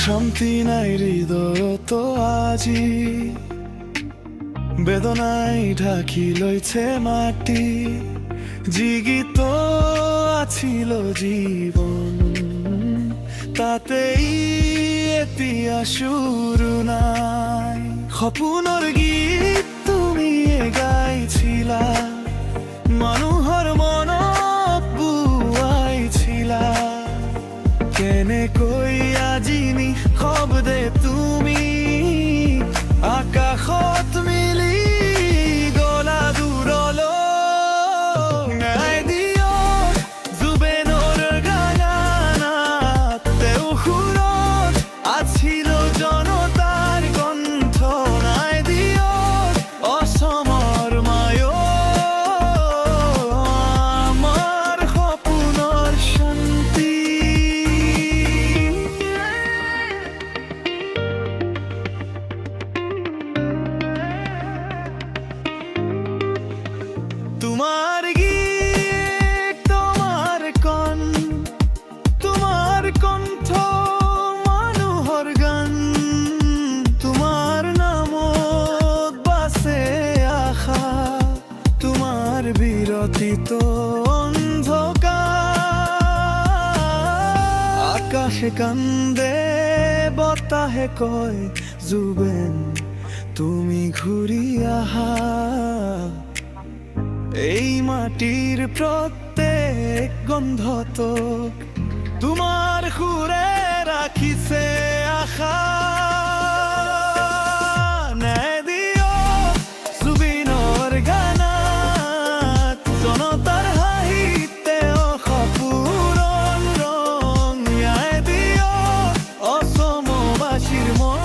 শান্তি নাই হৃদয় তো আজি বেদনাই ঢাকি লৈছে মাটি জীগিত আছিল জীবন তাতেই এতিয়া সুৰু নাই সপোনৰ গীত তুমি গাইছিলা মানুহৰ মনত বুৱাইছিলা কেনেকৈ আজি নিশব্দে তুমি আকাশত মিলি গলা দূৰলৈ নাই দিয়ক জুবেনৰ গানাত তেওঁ সুৰত আছিল জনতাৰ কণ্ঠ নাই দিয়ক অসমৰ মায়ক আমাৰ সপোনৰ শান্তি তোমার গীত তোমার কণ্ঠ মানুহৰ গান তোমাৰ নামত বাছে আশা তোমাৰ বিৰতিত অন্ধকাৰ আকাশে কান্দে বতাহে কয় জুবেন তুমি ঘূৰি আহা এই মাটির প্রত্যেক গন্ধত তোমার সুরে রাখিছে আশা ন্যায় দিও জুবিনৰ গানাত জনতাৰ হাঁহিতে সপোনৰ ৰং ন্যায় দিও অসমবাসীৰ মন